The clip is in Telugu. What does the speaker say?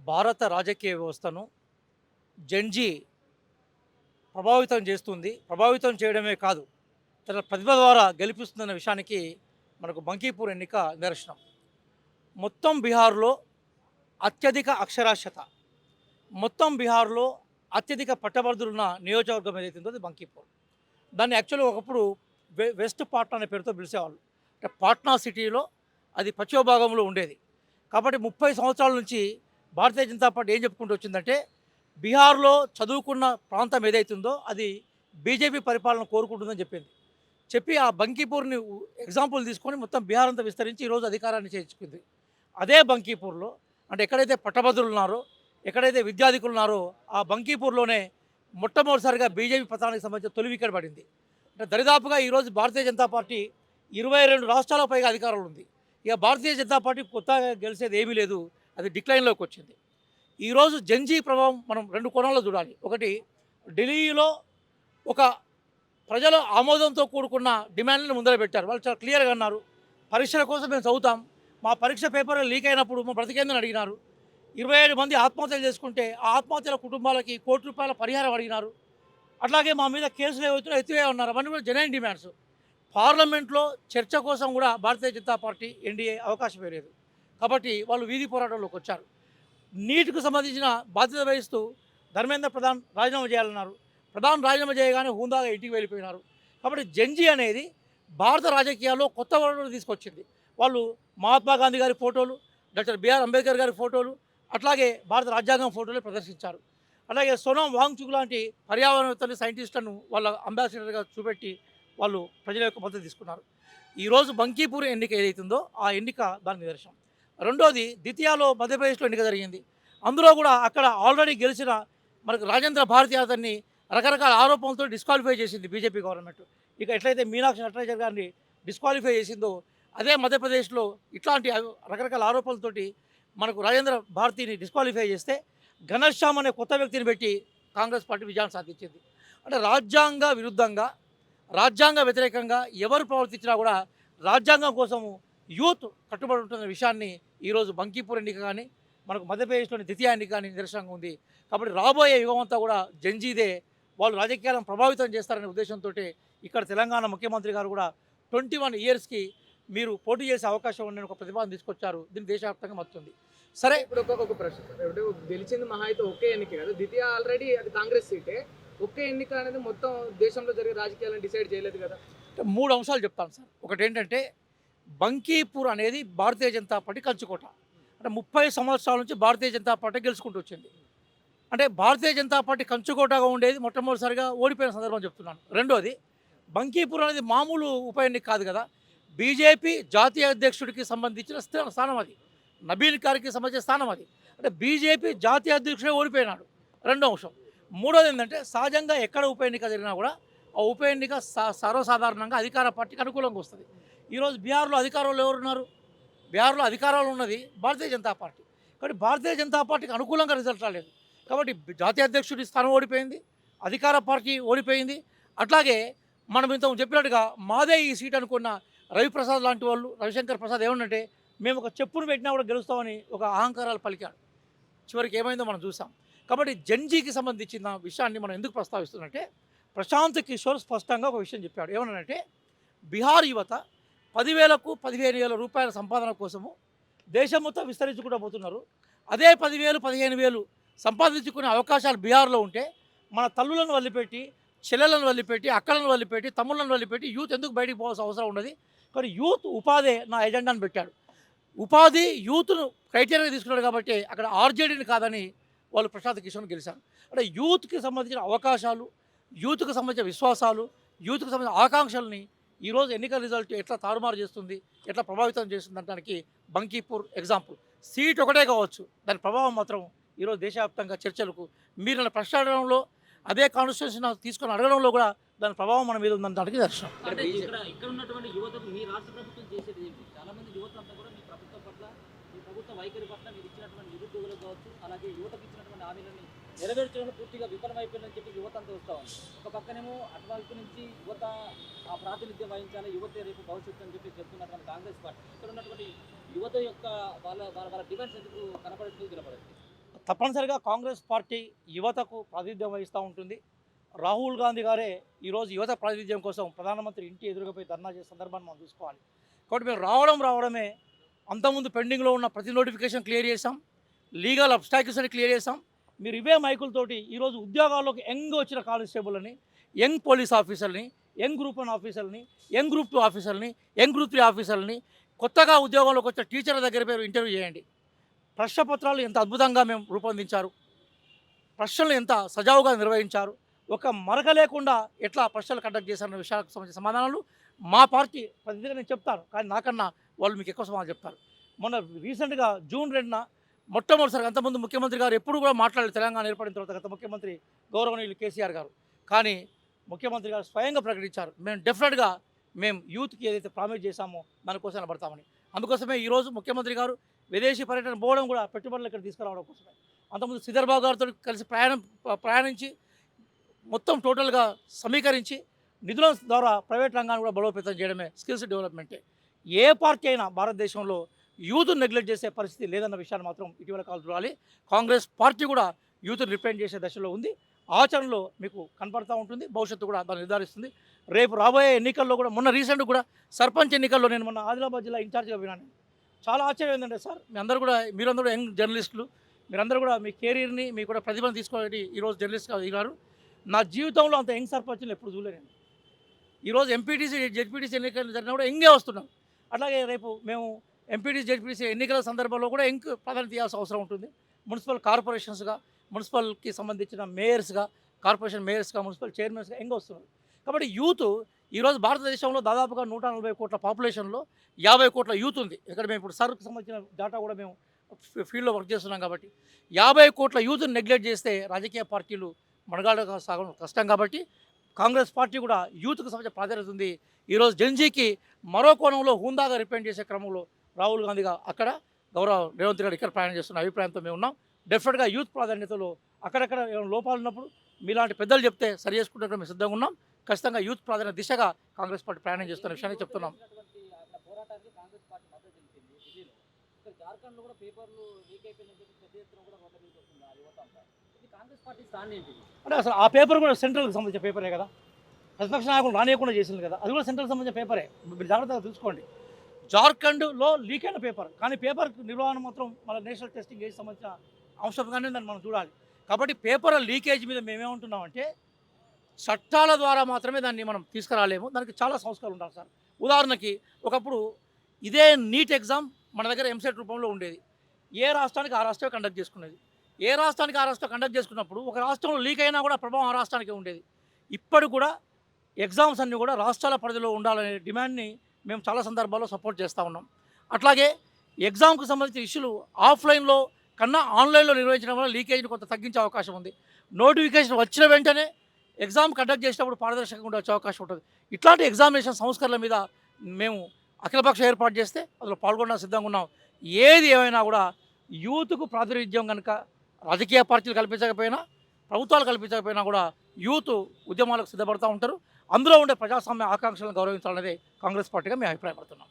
భారత రాజకీయ వ్యవస్థను జెన్‌జీ ప్రభావితం చేస్తుంది. ప్రభావితం చేయడమే కాదు, తన ప్రతిభ ద్వారా గెలిపిస్తుందన్న విషయానికి మనకు బంకీపూర్ ఎన్నిక నిదర్శనం. మొత్తం బీహార్‌లో అత్యధిక అక్షరాస్యత, మొత్తం బీహార్‌లో అత్యధిక పట్టభద్రులున్న నియోజకవర్గం ఏదైతే ఉందో అది బంకీపూర్. దాన్ని యాక్చువల్‌గా ఒకప్పుడు వెస్ట్ పాట్నా అనే పేరుతో పిలిచేవాళ్ళు. అంటే పాట్నా సిటీలో అది పశ్చిమ భాగంలో ఉండేది. కాబట్టి 30 సంవత్సరాల నుంచి భారతీయ జనతా పార్టీ ఏం చెప్పుకుంటూ వచ్చిందంటే, బీహార్‌లో చదువుకున్న ప్రాంతం ఏదైతుందో అది బీజేపీ పరిపాలన కోరుకుంటుందని చెప్పింది. చెప్పి ఆ బంకీపూర్‌ని ఎగ్జాంపుల్ తీసుకొని మొత్తం బీహార్ అంతా విస్తరించి ఈరోజు అధికారాన్ని చేర్చుకుంది. అదే బంకీపూర్‌లో అంటే ఎక్కడైతే పట్టభద్రులున్నారో, ఎక్కడైతే విద్యాధికులున్నారో ఆ బంకీపూర్‌లోనే మొట్టమొదటిసారిగా బీజేపీ పతానికి సంబంధించిన తొలి వికెట్ పడింది. అంటే దరిదాపుగా ఈరోజు భారతీయ జనతా పార్టీ 22 రాష్ట్రాలకు పైగా అధికారంలో ఉంది. ఇక భారతీయ జనతా పార్టీ కొత్తగా గెలిచేది ఏమీ లేదు. అది డిక్లైన్‌లోకి వచ్చింది. ఈరోజు జెన్‌జీ ప్రభావం మనం 2 కోణాల్లో చూడాలి. ఒకటి, ఢిల్లీలో ఒక ప్రజల ఆమోదంతో కూడుకున్న డిమాండ్‌లను ముందర పెట్టారు. వాళ్ళు చాలా క్లియర్‌గా అన్నారు, పరీక్షల కోసం మేము చదువుతాం. మా పరీక్ష పేపర్ లీక్ అయినప్పుడు మా బ్రతికేందని అడిగినారు. 27 మంది ఆత్మహత్యలు చేసుకుంటే ఆ ఆత్మహత్యల కుటుంబాలకి ₹1,00,00,000 పరిహారం అడిగినారు. అట్లాగే మా మీద కేసులు ఏవైతున్నాయో ఎత్తివేయమన్నారు. అవన్నీ కూడా జెన్యూన్ డిమాండ్స్. పార్లమెంట్లో చర్చ కోసం కూడా భారతీయ జనతా పార్టీ, ఎన్డీఏ అవకాశం ఇవ్వలేదు. కాబట్టి వాళ్ళు వీధి పోరాటంలోకి వచ్చారు. నీట్‌కు సంబంధించిన బాధ్యత వహిస్తూ ధర్మేంద్ర ప్రధాన్ రాజీనామా చేయాలన్నారు. ప్రధాన్ రాజీనామా చేయగానే హుందాగా ఇంటికి వెళ్ళిపోయినారు. కాబట్టి జెన్‌జీ అనేది భారత రాజకీయాల్లో కొత్త వనరులు తీసుకొచ్చింది. వాళ్ళు మహాత్మా గాంధీ గారి ఫోటోలు, డాక్టర్ బిఆర్ అంబేద్కర్ గారి ఫోటోలు, అట్లాగే భారత రాజ్యాంగం ఫోటోలు ప్రదర్శించారు. అలాగే సోనం వాంగ్‌చుక్ లాంటి పర్యావరణవేత్తలు, సైంటిస్టులను వాళ్ళ అంబాసిడర్‌గా చూపెట్టి వాళ్ళు ప్రజల యొక్క మద్దతు తీసుకున్నారు. ఈరోజు బంకీపూర్ ఎన్నిక ఏదైతుందో ఆ ఎన్నిక దాని నిదర్శనం. రెండోది, ద్వితీయాలో మధ్యప్రదేశ్లో ఎన్నిక జరిగింది. అందులో కూడా అక్కడ ఆల్రెడీ గెలిచిన మనకు రాజేంద్ర భారతి అతన్ని రకరకాల ఆరోపణలతో డిస్క్వాలిఫై చేసింది బీజేపీ గవర్నమెంట్. ఇక ఎట్లయితే మీనాక్షి నటరాజన్ గారిని డిస్క్వాలిఫై చేసిందో, అదే మధ్యప్రదేశ్లో ఇట్లాంటి రకరకాల ఆరోపణలతోటి మనకు రాజేంద్ర భారతిని డిస్క్వాలిఫై చేస్తే ఘనశ్యామ్ అనే కొత్త వ్యక్తిని పెట్టి కాంగ్రెస్ పార్టీ విజయాన్ని సాధించింది. అంటే రాజ్యాంగ విరుద్ధంగా, రాజ్యాంగ వ్యతిరేకంగా ఎవరు ప్రవర్తించినా కూడా రాజ్యాంగం కోసము యూత్ కట్టుబడి ఉంటున్న విషయాన్ని ఈరోజు బంకీపూర్ ఎన్నిక కానీ, మనకు మధ్యప్రదేశ్లోని ద్వితీయ ఎన్నిక కానీ నిదర్శనంగా ఉంది. కాబట్టి రాబోయే యుగం అంతా కూడా జెన్‌జీదే. వాళ్ళు రాజకీయాలను ప్రభావితం చేస్తారనే ఉద్దేశంతో ఇక్కడ తెలంగాణ ముఖ్యమంత్రి గారు కూడా 21 ఇయర్స్కి మీరు పోటీ చేసే అవకాశం ఉందని ఒక ప్రతిపాదన తీసుకొచ్చారు. దీన్ని దేశవ్యాప్తంగా మచ్చుంది. సరే, ఇప్పుడు ఒక ప్రశ్న సార్. అంటే గెలిచింది మహా అయితే ఒకే ఎన్నిక కదా. ద్వితీయ ఆల్రెడీ అది కాంగ్రెస్ సీటే. ఒకే ఎన్నిక అనేది మొత్తం దేశంలో జరిగే రాజకీయాలను డిసైడ్ చేయలేదు కదా. 3 అంశాలు చెప్తాను సార్. ఒకటేంటంటే, బంకీపూర్ అనేది భారతీయ జనతా పార్టీ కంచుకోట. అంటే 30 సంవత్సరాల నుంచి భారతీయ జనతా పార్టీ గెలుచుకుంటూ వచ్చింది. అంటే భారతీయ జనతా పార్టీ కంచుకోటగా ఉండేది మొట్టమొదటిసారిగా ఓడిపోయిన సందర్భం చెప్తున్నాను. రెండోది, బంకీపూర్ అనేది మామూలు ఉప ఎన్నిక కాదు కదా. బీజేపీ జాతీయ అధ్యక్షుడికి సంబంధించిన స్థానం అది. నబీల్ గారికి సంబంధించిన స్థానం అది. అంటే బీజేపీ జాతీయ అధ్యక్షుడే ఓడిపోయినాడు. రెండో అంశం. మూడోది ఏంటంటే, సహజంగా ఎక్కడ ఉప ఎన్నిక జరిగినా కూడా ఆ ఉప ఎన్నిక సర్వసాధారణంగా అధికార పార్టీకి అనుకూలంగా వస్తుంది. ఈరోజు బీహార్లో అధికారంలో ఎవరున్నారు? బీహార్లో అధికారంలో ఉన్నది భారతీయ జనతా పార్టీ. కాబట్టి భారతీయ జనతా పార్టీకి అనుకూలంగా రిజల్ట్ రాలేదు. కాబట్టి జాతీయ అధ్యక్షుడి స్థానం ఓడిపోయింది, అధికార పార్టీ ఓడిపోయింది. అట్లాగే మనం ఇంత చెప్పినట్టుగా మాదే ఈ సీట్ అనుకున్న రవిప్రసాద్ లాంటి వాళ్ళు, రవిశంకర్ ప్రసాద్ ఏమన్నంటే, మేము ఒక చెప్పును పెట్టినా కూడా గెలుస్తామని ఒక అహంకారాలు పలికాడు. చివరికి ఏమైందో మనం చూసాం. కాబట్టి జెన్‌జీకి సంబంధించిన విషయాన్ని మనం ఎందుకు ప్రస్తావిస్తున్నట్టే, ప్రశాంత్ కిషోర్ స్పష్టంగా ఒక విషయం చెప్పాడు. ఏమన్నాడంటే, బీహార్ యువత 10,000కు 15,000 రూపాయల సంపాదన కోసము దేశం మొత్తం విస్తరించుకుంటూ పోతున్నారు. అదే 10,000, 15,000 సంపాదించుకునే అవకాశాలు బీహార్లో ఉంటే మన తల్లులను వదిలిపెట్టి, చెల్లెలను వదిలిపెట్టి, అక్కలను వదిలిపెట్టి, తమ్ముళ్ళను వదిలిపెట్టి యూత్ ఎందుకు బయటికి పోవాల్సిన అవసరం ఉన్నది? కానీ యూత్ ఉపాధే నా ఎజెండాను పెట్టాడు. ఉపాధి యూత్‌ను క్రైటీరియాగా తీసుకున్నాడు కాబట్టి అక్కడ ఆర్జేడీని కాదని వాళ్ళు ప్రశాంత్ కిషోర్‌ని గెలిచారు. అంటే యూత్‌కి సంబంధించిన అవకాశాలు, యూత్‌కి సంబంధించిన విశ్వాసాలు, యూత్‌కి సంబంధించిన ఆకాంక్షల్ని ఈరోజు ఎన్నికల రిజల్ట్ ఎట్లా తారుమారు చేస్తుంది, ఎట్లా ప్రభావితం చేస్తుంది అనడానికి బంకీపూర్ ఎగ్జాంపుల్. సీట్ ఒకటే కావచ్చు, దాని ప్రభావం మాత్రం ఈరోజు దేశవ్యాప్తంగా చర్చలకు, మీరు నన్ను ప్రశ్న అడగడంలో, అదే కాన్స్టిట్యూన్సీ తీసుకొని అడగడంలో కూడా దాని ప్రభావం మన మీద ఉందనడానికి దర్శనం. అంటే ఇక్కడ ఉన్నటువంటి యువతకు మీ రాష్ట్ర ప్రభుత్వం చేసేది ఏంటి? చాలా మంది యువత అంతా కూడా మీ ప్రభుత్వం పట్ల, మీ ప్రభుత్వ వైఖరి పట్ల, మీరు ఇచ్చినటువంటి నిరుద్యోగులకు కావచ్చు, అలాగే యువతకు ఇచ్చినటువంటి హామీలని నెరవేర్చడంలో పూర్తిగా విఫలమైపోయిందని చెప్పి యువత అంతా వస్తూ ఉంది. ఒక పక్కనేమో అటువైపు నుంచి యువత ఆ ప్రాతినిధ్యం వహించాలి, యువతే రేపు భవిష్యత్తు అని చెప్పి చెప్తున్నటువంటి కాంగ్రెస్ పార్టీ, ఇక్కడ ఉన్నటువంటి యువత యొక్క వాళ్ళ వాళ్ళ వాళ్ళ డిమాండ్స్ ఎందుకు కనపడట్లేదు, వినపడట్లేదు? తప్పనిసరిగా కాంగ్రెస్ పార్టీ యువతకు ప్రాతినిధ్యం వహిస్తూ ఉంటుంది. రాహుల్ గాంధీ గారే ఈరోజు యువత ప్రాతినిధ్యం కోసం ప్రధానమంత్రి ఇంటి ఎదురుగా పోయి ధర్నా చేసే సందర్భాన్ని మనం చూసుకోవాలి. కాబట్టి మేము రావడమే అంతకుముందు పెండింగ్లో ఉన్న ప్రతి నోటిఫికేషన్ క్లియర్ చేసాం, లీగల్ అబ్స్టాకిల్స్ అని క్లియర్ చేసాం. మీరు ఇవే మైకులతోటి ఈరోజు ఉద్యోగాల్లోకి యంగ్ వచ్చిన కానిస్టేబుల్ని, యంగ్ పోలీస్ ఆఫీసర్ని, యంగ్ గ్రూప్ 1 ఆఫీసర్ని, యంగ్ గ్రూప్ 2 ఆఫీసర్ని, యంగ్ గ్రూప్ 3 ఆఫీసర్ని, కొత్తగా ఉద్యోగంలోకి వచ్చిన టీచర్ల దగ్గర పేరు ఇంటర్వ్యూ చేయండి. ప్రశ్నపత్రాలు ఎంత అద్భుతంగా మేము రూపొందించారు, ప్రశ్నలు ఎంత సజావుగా నిర్వహించారు, ఒక మరక లేకుండా ఎట్లా ప్రశ్నలు కండక్ట్ చేశారన్న విషయాలకు సంబంధించిన సమాధానాలు మా పార్టీ ప్రతిగా నేను చెప్తాను, కానీ నాకన్నా వాళ్ళు మీకు ఎక్కువ సమాధానం చెప్తారు. మొన్న రీసెంట్గా జూన్ 2న మొట్టమొదటిసారి అంతకుముందు ముఖ్యమంత్రి గారు ఎప్పుడు కూడా మాట్లాడలేదు. తెలంగాణ ఏర్పడిన తర్వాత గత ముఖ్యమంత్రి గౌరవనీయులు కేసీఆర్ గారు, కానీ ముఖ్యమంత్రి గారు స్వయంగా ప్రకటించారు, మేము డెఫినెట్గా మేము యూత్కి ఏదైతే ప్రామిస్ చేశామో దానికోసం నిలబడతామని. అందుకోసమే ఈరోజు ముఖ్యమంత్రి గారు విదేశీ పర్యటన పోవడం కూడా పెట్టుబడులు ఇక్కడ తీసుకురావడం కోసమే. అంతకుముందు శ్రీధర్బాబు గారితో కలిసి ప్రయాణించి మొత్తం టోటల్గా సమీకరించి నిధుల ద్వారా ప్రైవేట్ రంగాన్ని కూడా బలోపేతం చేయడమే స్కిల్స్ డెవలప్మెంటే. ఏ పార్టీ అయినా భారతదేశంలో యూత్ నెగ్లెక్ట్ చేసే పరిస్థితి లేదన్న విషయాన్ని మాత్రం ఇటీవల కాలం చూడాలి. కాంగ్రెస్ పార్టీ కూడా యూత్ని రిప్రజెంట్ చేసే దశలో ఉంది. ఆచరణలో మీకు కనపడతా ఉంటుంది, భవిష్యత్తు కూడా దాన్ని నిర్ధారిస్తుంది. రేపు రాబోయే ఎన్నికల్లో కూడా మొన్న రీసెంట్ కూడా సర్పంచ్ ఎన్నికల్లో నేను మొన్న ఆదిలాబాద్ జిల్లా ఇన్ఛార్జ్గా విన్నాను. చాలా ఆశ్చర్యం ఏంటంటే సార్, మీరందరూ యంగ్ జర్నలిస్టులు, మీరందరూ కూడా మీ కెరీర్ని మీ కూడా ప్రతిభను తీసుకోవాలి ఈరోజు జర్నలిస్ట్గా దిగారు. నా జీవితంలో అంత యంగ్ సర్పంచ్ని ఎప్పుడు చూడలేను. ఈరోజు ఎంపీటీసీ జెడ్పీటీసీ ఎన్నికలు జరిగినా కూడా యంగే వస్తున్నాం. అట్లాగే రేపు మేము ఎంపీటీసీ జెడ్పీటీసీ ఎన్నికల సందర్భంలో కూడా యంగ్ ప్రాధాన్యత ఇవ్వాల్సిన అవసరం ఉంటుంది. మున్సిపల్ కార్పొరేషన్స్గా, మున్సిపల్కి సంబంధించిన మేయర్స్గా, కార్పొరేషన్ మేయర్స్గా, మున్సిపల్ చైర్మన్స్గా యంగ్ వస్తున్నారు. కాబట్టి యూత్ ఈరోజు భారతదేశంలో దాదాపుగా 140 కోట్ల పాపులేషన్లో 50 కోట్ల యూత్ ఉంది. ఇక్కడ మేము ఇప్పుడు సర్కు సంబంధించిన డేటా కూడా మేము ఫీల్డ్లో వర్క్ చేస్తున్నాం. కాబట్టి 50 కోట్ల యూత్ని నెగ్లెక్ట్ చేస్తే రాజకీయ పార్టీలు మడగాడగా సాగడం కష్టం. కాబట్టి కాంగ్రెస్ పార్టీ కూడా యూత్కు సంబంధించిన ప్రాధాన్యత ఉంది. ఈరోజు జెన్జీకి మరో కోణంలో హుందాగా రిప్రజెంట్ చేసే క్రమంలో రాహుల్ గాంధీగా అక్కడ, గౌరవ రేవంత్ రెడ్డి ఇక్కడ ప్రయాణం చేస్తున్న అభిప్రాయంతో మేము ఉన్నాం. డెఫినెట్గా యూత్ ప్రాధాన్యతలో అక్కడక్కడ ఏమైనా లోపాలు ఉన్నప్పుడు మీలాంటి పెద్దలు చెప్తే సరి చేసుకుంటే మేము సిద్ధంగా ఉన్నాం. ఖచ్చితంగా యూత్ ప్రాధాన్యత దిశగా కాంగ్రెస్ పార్టీ ప్రయాణం చేస్తున్న విషయాన్ని చెప్తున్నాం. పోరాటానికి కాంగ్రెస్ పార్టీ మద్దతు తెలిపింది ఢిల్లీలో. ఇక్కడ జార్ఖండ్లో కూడా పేపర్లు లీక్ అయిపోయిందని చెప్పి పెద్ద ఎత్తున కూడా రోడ్ల మీదకి వస్తుంది ఆ యువత అంతా. ఇది కాంగ్రెస్ పార్టీ స్థానం ఏంటి? అంటే అసలు ఆ పేపర్ కూడా సెంట్రల్కి సంబంధించిన పేపరే కదా, ప్రతిపక్ష నాయకులు రానియకుండా చేసింది కదా, అది కూడా సెంట్రల్ సంబంధించిన పేపరే. మీరు జాగ్రత్తగా చూసుకోండి. జార్ఖండ్లో లీక్ అయిన పేపర్, కానీ పేపర్ నిర్వహణ మాత్రం మన నేషనల్ టెస్టింగ్ ఏజ్ సంబంధించిన అంశంగానే దాన్ని మనం చూడాలి. కాబట్టి పేపర్ లీకేజ్ మీద మేమేమంటున్నామంటే చట్టాల ద్వారా మాత్రమే దాన్ని మనం తీసుకురాలేము, దానికి చాలా సంస్కారాలు ఉండాలి సార్. ఉదాహరణకి ఒకప్పుడు ఇదే నీట్ ఎగ్జామ్ మన దగ్గర ఎంసెట్ రూపంలో ఉండేది. ఏ రాష్ట్రానికి ఆ రాష్ట్రమే కండక్ట్ చేసుకునేది. ఏ రాష్ట్రానికి ఆ రాష్ట్రం కండక్ట్ చేసుకున్నప్పుడు ఒక రాష్ట్రంలో లీక్ అయినా కూడా ప్రభావం ఆ రాష్ట్రానికే ఉండేది. ఇప్పటికి కూడా ఎగ్జామ్స్ అన్నీ కూడా రాష్ట్రాల పరిధిలో ఉండాలనే డిమాండ్ని మేము చాలా సందర్భాల్లో సపోర్ట్ చేస్తూ ఉన్నాం. అట్లాగే ఎగ్జామ్కి సంబంధించిన ఇష్యూలు ఆఫ్లైన్లో కన్నా ఆన్లైన్లో నిర్వహించడం వల్ల లీకేజ్ని కొంత తగ్గించే అవకాశం ఉంది. నోటిఫికేషన్ వచ్చిన వెంటనే ఎగ్జామ్ కండక్ట్ చేసేటప్పుడు పారదర్శకంగా వచ్చే అవకాశం ఉంటుంది. ఇట్లాంటి ఎగ్జామినేషన్ సంస్కరణల మీద మేము అఖిలపక్ష ఏర్పాటు చేస్తే అందులో పాల్గొనడానికి సిద్ధంగా ఉన్నాం. ఏది ఏమైనా కూడా యూత్కు ప్రాతినిధ్యం కనుక రాజకీయ పార్టీలు కల్పించకపోయినా, ప్రభుత్వాలు కల్పించకపోయినా కూడా యూత్ ఉద్యమాలకు సిద్ధపడుతూ ఉంటారు. అందులో ఉండే ప్రజాస్వామ్య ఆకాంక్షలను గౌరవించాలనేది కాంగ్రెస్ పార్టీగా మేము అభిప్రాయపడుతున్నాం.